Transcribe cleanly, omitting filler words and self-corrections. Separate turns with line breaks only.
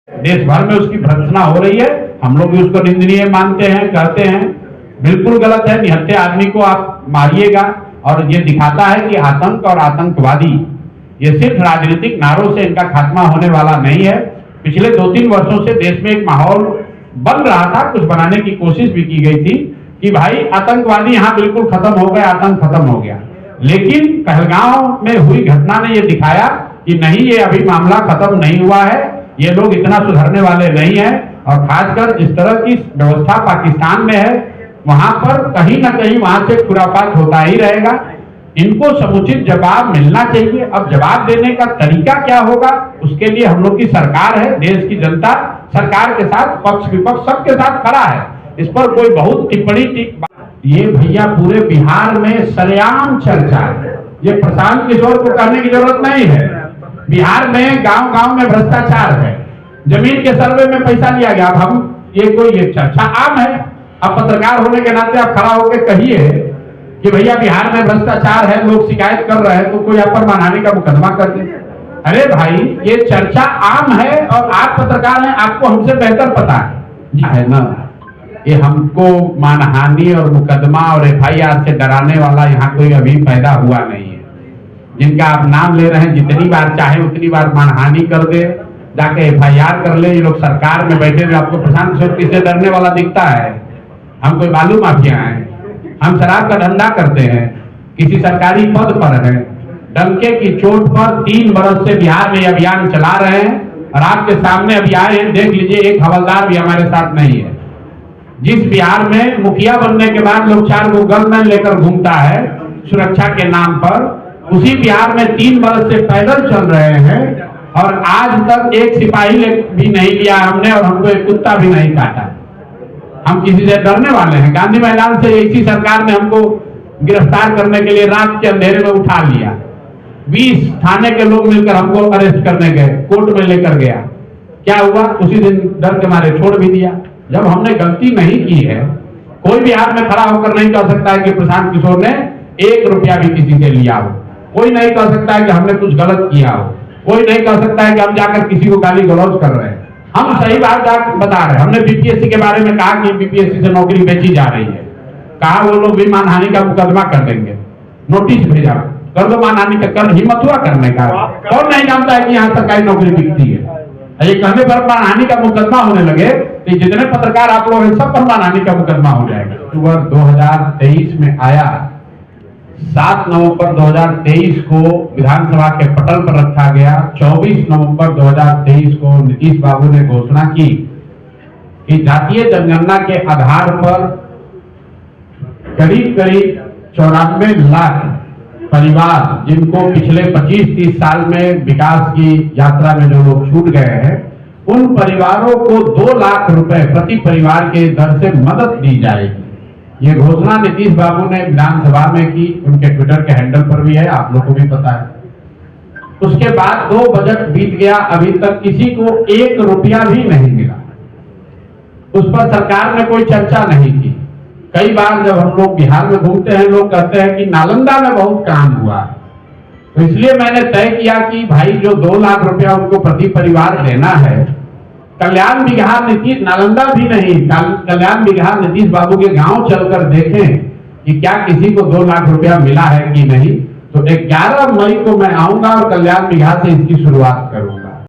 देश भर में उसकी भर्त्सना हो रही है। हम लोग भी उसको निंदनीय मानते हैं, कहते हैं बिल्कुल गलत है। निहत्थे आदमी को आप मारिएगा और ये दिखाता है कि आतंक और आतंकवादी ये सिर्फ राजनीतिक नारों से इनका खात्मा होने वाला नहीं है। पिछले 2-3 वर्षों से देश में एक माहौल बन रहा था, कुछ बनाने की कोशिश भी की गई थी कि भाई आतंकवादी यहाँ बिल्कुल खत्म हो गए, आतंक खत्म हो गया। लेकिन पहलगांव में हुई घटना ने ये दिखाया कि नहीं, ये अभी मामला खत्म नहीं हुआ है, ये लोग इतना सुधरने वाले नहीं है। और खासकर जिस तरह की व्यवस्था पाकिस्तान में है, वहां पर कहीं ना कहीं वहां से खुराफात होता ही रहेगा। इनको समुचित जवाब मिलना चाहिए। अब जवाब देने का तरीका क्या होगा, उसके लिए हम लोग की सरकार है, देश की जनता सरकार के साथ, पक्ष विपक्ष सबके साथ खड़ा है। इस पर कोई बहुत टिप्पणी ये भैया पूरे बिहार में सरेआम चर्चा है। ये प्रशांत किशोर को कहने की जरूरत नहीं है। बिहार में गांव गांव में भ्रष्टाचार है, जमीन के सर्वे में पैसा लिया गया। अब हम ये चर्चा आम है। अब पत्रकार होने के नाते आप खड़ा होकर कहिए कि भैया बिहार में भ्रष्टाचार है, लोग शिकायत कर रहे हैं, तो कोई आप पर मानहानि का मुकदमा कर दे। अरे भाई, ये चर्चा आम है और आप पत्रकार हैं, आपको हमसे बेहतर पता है ना। ये हमको मानहानि और मुकदमा और FIR से डराने वाला यहाँ कोई अभी पैदा हुआ नहीं है। जिनका आप नाम ले रहे हैं, जितनी बार चाहे उतनी बार मानहानि कर दे, जाके FIR कर ले। ये लोग सरकार में बैठे हुए, आपको प्रशांत किशोर किससे डरने वाला दिखता है? हम कोई बालू माफिया हैं? हम शराब का धंधा करते हैं, किसी सरकारी पद पर हैं, डंके की चोट पर 3 बरस से बिहार में अभियान चला रहे हैं और आपके सामने अभी आए हैं। देख लीजिए, एक हवलदार भी हमारे साथ नहीं है। जिस बिहार में मुखिया बनने के बाद लोग 4 गो गनमैन लेकर घूमता है सुरक्षा के नाम पर, उसी बिहार में 3 बरस से पैदल चल रहे हैं और आज तक एक सिपाही भी नहीं लिया हमने और हमको एक कुत्ता भी नहीं काटा। हम किसी से डरने वाले हैं? गांधी मैदान से इसी सरकार ने हमको गिरफ्तार करने के लिए रात के अंधेरे में उठा लिया। 20 थाने के लोग मिलकर हमको अरेस्ट करने गए, कोर्ट में लेकर गया। क्या हुआ? उसी दिन डर के मारे छोड़ भी दिया। जब हमने गलती नहीं की है, कोई बिहार में खड़ा होकर नहीं कह सकता है कि प्रशांत किशोर ने 1 रुपया भी किसी से लिया हो। कोई नहीं कह सकता है कि हमने कुछ गलत किया हो। कोई नहीं कह सकता है कि हम जाकर किसी को गाली गलौज कर रहे हैं। हम सही बात बता रहे हैं। हमने BPSC के बारे में कहा कि BPSC से नौकरी बेची जा रही है, कहा वो लोग भी मानहानि का मुकदमा कर देंगे, नोटिस भेजा, कर दो मानहानि का। कर हिम्मत हुआ करने का? कौन नहीं जानता है कि यहाँ सरकारी नौकरी बिकती है? ये कहने पर मानहानि का मुकदमा होने लगे तो जितने पत्रकार आप लोग हैं सब पर मानहानि का मुकदमा हो जाएगा। अक्टूबर 2023 में आया, 7 नवंबर 2023 को विधानसभा के पटल पर रखा गया। 24 नवंबर 2023 को नीतीश बाबू ने घोषणा की कि जातीय जनगणना के आधार पर करीब 94 लाख परिवार, जिनको पिछले 25-30 साल में विकास की यात्रा में जो लोग छूट गए हैं, उन परिवारों को 2 लाख रुपए प्रति परिवार के दर से मदद दी जाएगी। ये घोषणा नीतीश बाबू ने विधानसभा में की, उनके ट्विटर के हैंडल पर भी है, आप लोगों को भी पता है। उसके बाद 2 बजट बीत गया, अभी तक किसी को 1 रुपया भी नहीं मिला। उस पर सरकार ने कोई चर्चा नहीं की। कई बार जब हम लोग बिहार में घूमते हैं, लोग कहते हैं कि नालंदा में बहुत काम हुआ, तो इसलिए मैंने तय किया कि भाई जो 2 लाख रुपया उनको प्रति परिवार देना है, कल्याण बिहार नीतीश, नालंदा भी नहीं, कल्याण बिहार नीतीश बाबू के गांव चलकर देखें कि क्या किसी को 2 लाख रुपया मिला है कि नहीं। तो 11 मई को मैं आऊंगा और कल्याण बिहार से इसकी शुरुआत करूंगा।